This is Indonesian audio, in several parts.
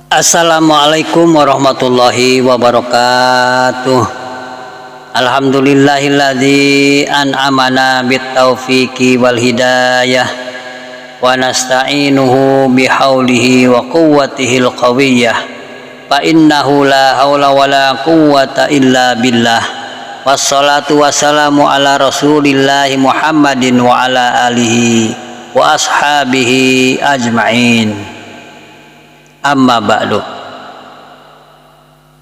Assalamualaikum warahmatullahi wabarakatuh. Alhamdulillahilladzi an'amana bitaufiqi wal hidayah wa nasta'inuhu bihaulihi wa quwwatihil qawiyyah fa innahu la haula wala quwwata illa billah. Wassalatu wassalamu ala rasulillahi Muhammadin wa ala alihi wa ashabihi ajma'in. Amma ba'du.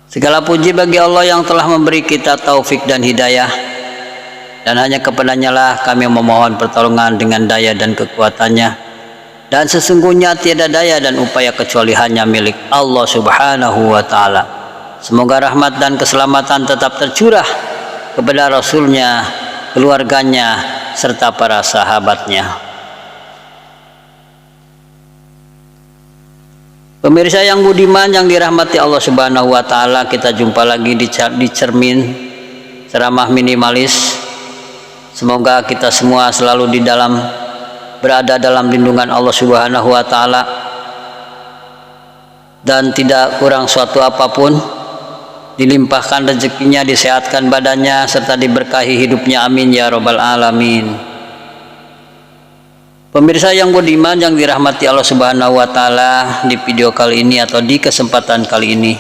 Segala puji bagi Allah yang telah memberi kita taufik dan hidayah, dan hanya kepadanya lah kami memohon pertolongan dengan daya dan kekuatannya, dan sesungguhnya tiada daya dan upaya kecuali hanya milik Allah subhanahu wa ta'ala. Semoga rahmat dan keselamatan tetap tercurah kepada Rasulnya, keluarganya, serta para sahabatnya. Pemirsa yang budiman yang dirahmati Allah Subhanahu wa taala, kita jumpa lagi di cermin ceramah minimalis. Semoga kita semua selalu berada dalam lindungan Allah Subhanahu wa taala dan tidak kurang suatu apapun, dilimpahkan rezekinya, disehatkan badannya, serta diberkahi hidupnya, amin ya rabbal alamin. Pemirsa yang budiman yang dirahmati Allah Subhanahu wa taala, di video kali ini atau di kesempatan kali ini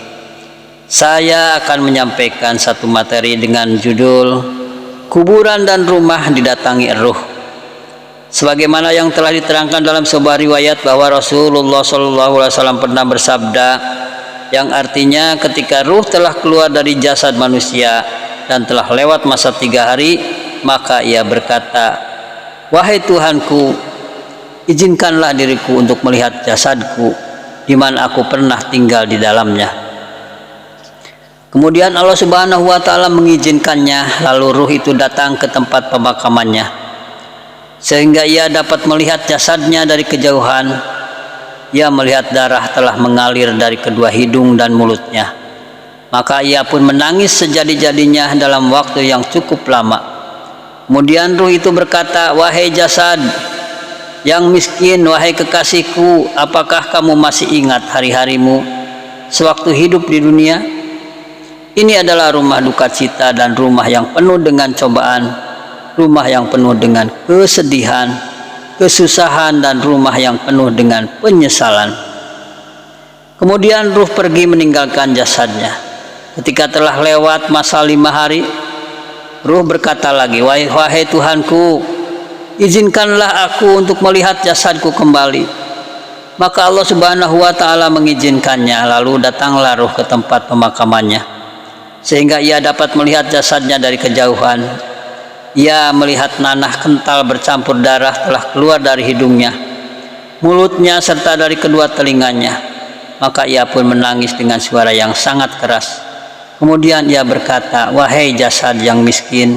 saya akan menyampaikan satu materi dengan judul Kuburan dan Rumah Didatangi Ruh. Sebagaimana yang telah diterangkan dalam sebuah riwayat bahwa Rasulullah SAW pernah bersabda, yang artinya ketika ruh telah keluar dari jasad manusia dan telah lewat masa 3 hari, maka ia berkata, "Wahai Tuhanku, izinkanlah diriku untuk melihat jasadku di mana aku pernah tinggal di dalamnya." Kemudian Allah Subhanahu wa taala mengizinkannya, lalu ruh itu datang ke tempat pemakamannya sehingga ia dapat melihat jasadnya dari kejauhan. Ia melihat darah telah mengalir dari kedua hidung dan mulutnya. Maka ia pun menangis sejadi-jadinya dalam waktu yang cukup lama. Kemudian ruh itu berkata, "Wahai jasad yang miskin, wahai kekasihku, apakah kamu masih ingat hari-harimu sewaktu hidup di dunia? Ini adalah rumah duka cita dan rumah yang penuh dengan cobaan, rumah yang penuh dengan kesedihan, kesusahan, dan rumah yang penuh dengan penyesalan." Kemudian ruh pergi meninggalkan jasadnya. Ketika telah lewat masa 5 hari, ruh berkata lagi, "Wahai Tuhanku, izinkanlah aku untuk melihat jasadku kembali." Maka Allah Subhanahu wa taala mengizinkannya, lalu datanglah ruh ke tempat pemakamannya sehingga ia dapat melihat jasadnya dari kejauhan. Ia melihat nanah kental bercampur darah telah keluar dari hidungnya, mulutnya, serta dari kedua telinganya. Maka ia pun menangis dengan suara yang sangat keras. Kemudian ia berkata, "Wahai jasad yang miskin,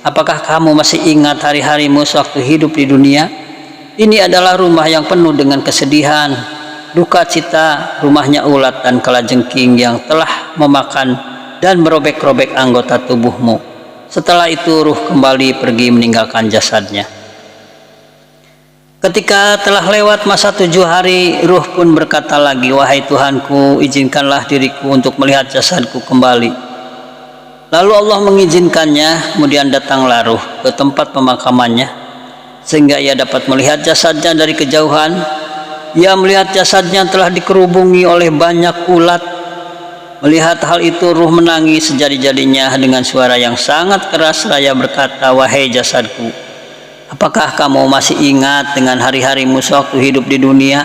apakah kamu masih ingat hari-harimu sewaktu hidup di dunia? Ini adalah rumah yang penuh dengan kesedihan, duka cita, rumahnya ulat dan kalajengking yang telah memakan dan merobek-robek anggota tubuhmu." Setelah itu ruh kembali pergi meninggalkan jasadnya. Ketika telah lewat masa 7 hari, ruh pun berkata lagi, "Wahai Tuhanku, izinkanlah diriku untuk melihat jasadku kembali." Lalu Allah mengizinkannya. Kemudian datanglah ruh ke tempat pemakamannya sehingga ia dapat melihat jasadnya dari kejauhan. Ia melihat jasadnya telah dikerubungi oleh banyak ulat. Melihat hal itu, ruh menangis sejadi-jadinya dengan suara yang sangat keras seraya berkata, "Wahai jasadku, apakah kamu masih ingat dengan hari-harimu sewaktu hidup di dunia,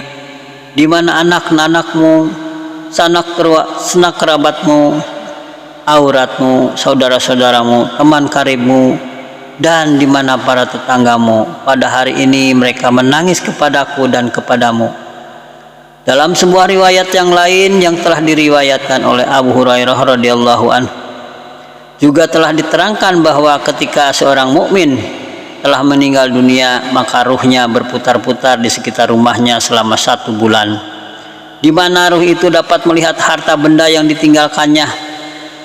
di mana anak-anakmu, sanak kerabatmu, auratmu, saudara-saudaramu, teman karibmu, dan di mana para tetanggamu? Pada hari ini mereka menangis kepadaku dan kepadamu." Dalam sebuah riwayat yang lain yang telah diriwayatkan oleh Abu Hurairah radhiyallahu anhu, juga telah diterangkan bahwa ketika seorang mukmin telah meninggal dunia, maka ruhnya berputar-putar di sekitar rumahnya selama 1 bulan, di mana ruh itu dapat melihat harta benda yang ditinggalkannya,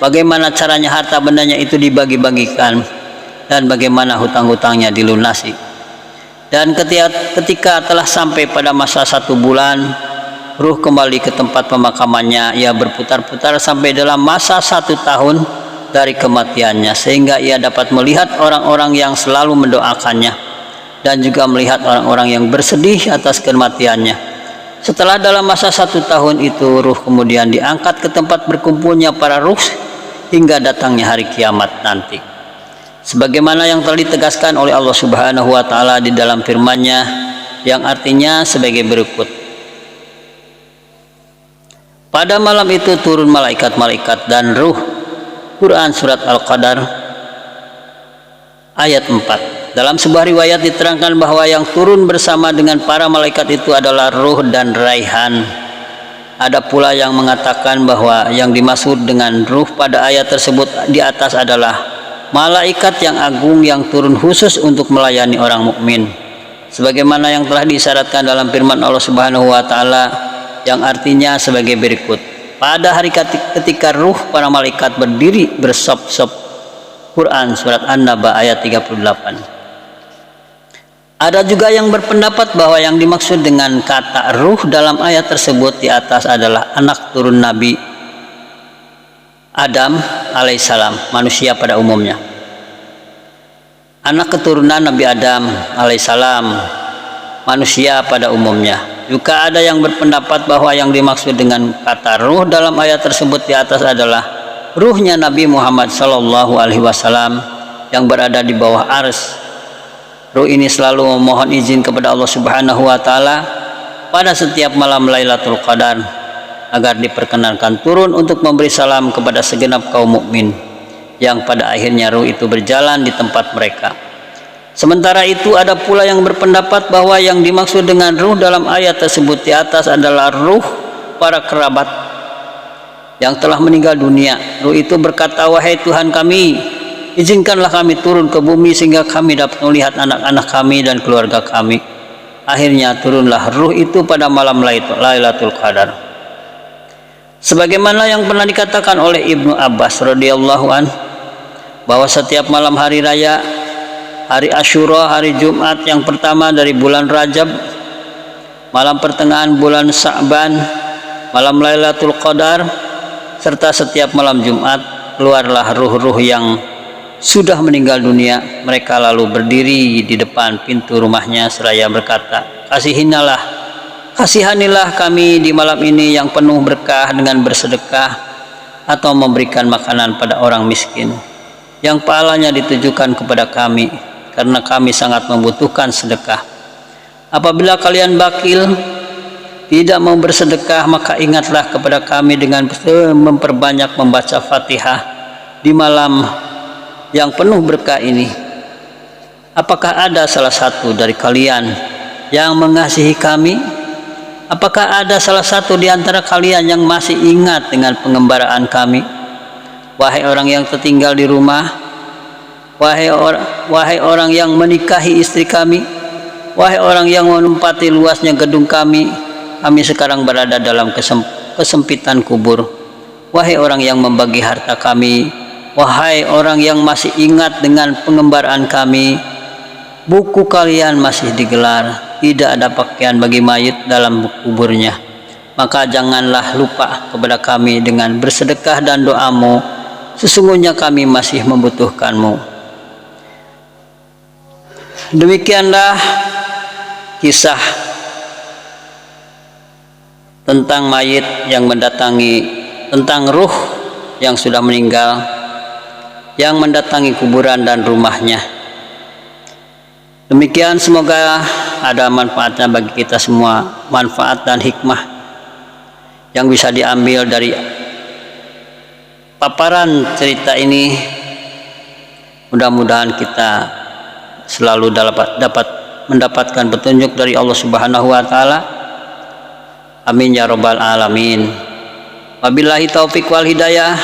bagaimana caranya harta bendanya itu dibagi-bagikan, dan bagaimana hutang-hutangnya dilunasi. Dan ketika telah sampai pada masa 1 bulan, ruh kembali ke tempat pemakamannya. Ia berputar-putar sampai dalam masa 1 tahun dari kematiannya, sehingga ia dapat melihat orang-orang yang selalu mendoakannya dan juga melihat orang-orang yang bersedih atas kematiannya. Setelah dalam masa 1 tahun itu, ruh kemudian diangkat ke tempat berkumpulnya para ruh hingga datangnya hari kiamat nanti, sebagaimana yang telah ditegaskan oleh Allah Subhanahu wa taala di dalam firman-Nya yang artinya sebagai berikut. Pada malam itu turun malaikat-malaikat dan ruh. Quran Surat Al-Qadar ayat 4. Dalam sebuah riwayat diterangkan bahwa yang turun bersama dengan para malaikat itu adalah ruh dan raihan. Ada pula yang mengatakan bahwa yang dimaksud dengan ruh pada ayat tersebut di atas adalah malaikat yang agung yang turun khusus untuk melayani orang mukmin, sebagaimana yang telah disyaratkan dalam firman Allah Subhanahu wa taala yang artinya sebagai berikut. Pada hari ketika ruh para malaikat berdiri bersop-sop. Quran Surat An-Naba ayat 38. Ada juga yang berpendapat bahwa yang dimaksud dengan kata ruh dalam ayat tersebut di atas adalah anak turun Nabi Adam alaihissalam, manusia pada umumnya. Anak keturunan Nabi Adam alaihissalam, manusia pada umumnya. Juga ada yang berpendapat bahwa yang dimaksud dengan kata ruh dalam ayat tersebut di atas adalah ruhnya Nabi Muhammad SAW yang berada di bawah ars. Ruh ini selalu memohon izin kepada Allah Subhanahu wa taala pada setiap malam Lailatul Qadar agar diperkenankan turun untuk memberi salam kepada segenap kaum mukmin, yang pada akhirnya ruh itu berjalan di tempat mereka. Sementara itu ada pula yang berpendapat bahwa yang dimaksud dengan ruh dalam ayat tersebut di atas adalah ruh para kerabat yang telah meninggal dunia. Ruh itu berkata, "Wahai Tuhan kami, izinkanlah kami turun ke bumi sehingga kami dapat melihat anak-anak kami dan keluarga kami." Akhirnya turunlah ruh itu pada malam Lailatul Qadar. Sebagaimana yang pernah dikatakan oleh Ibnu Abbas radhiyallahu an, bahwa setiap malam hari raya, hari Asyura, hari Jumat yang pertama dari bulan Rajab, malam pertengahan bulan Sa'ban, malam Lailatul Qadar, serta setiap malam Jumat, keluarlah ruh-ruh yang sudah meninggal dunia. Mereka lalu berdiri di depan pintu rumahnya seraya berkata, kasihanilah kami di malam ini yang penuh berkah dengan bersedekah atau memberikan makanan pada orang miskin yang pahalanya ditujukan kepada kami, karena kami sangat membutuhkan sedekah. Apabila kalian bakil, tidak mau bersedekah, maka ingatlah kepada kami dengan memperbanyak membaca Fatihah di malam yang penuh berkah ini. Apakah ada salah satu dari kalian yang mengasihi kami? Apakah ada salah satu di antara kalian yang masih ingat dengan pengembaraan kami? Wahai orang yang tertinggal di rumah, wahai orang yang menikahi istri kami, wahai orang yang menempati luasnya gedung kami sekarang berada dalam kesempitan kubur. Wahai orang yang membagi harta kami, wahai orang yang masih ingat dengan pengembaraan kami, buku kalian masih digelar, tidak ada pakaian bagi mayit dalam kuburnya. Maka janganlah lupa kepada kami dengan bersedekah dan doamu, sesungguhnya kami masih membutuhkanmu. Demikianlah kisah tentang mayit yang mendatangi, tentang ruh yang sudah meninggal yang mendatangi kuburan dan rumahnya. Demikian, semoga ada manfaatnya bagi kita semua, manfaat dan hikmah yang bisa diambil dari paparan cerita ini. Mudah-mudahan kita selalu dapat mendapatkan petunjuk dari Allah Subhanahu wa taala. Amin ya rabbal alamin. Wabillahi taufik wal hidayah.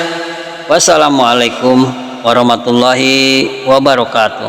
Wassalamualaikum warahmatullahi wabarakatuh.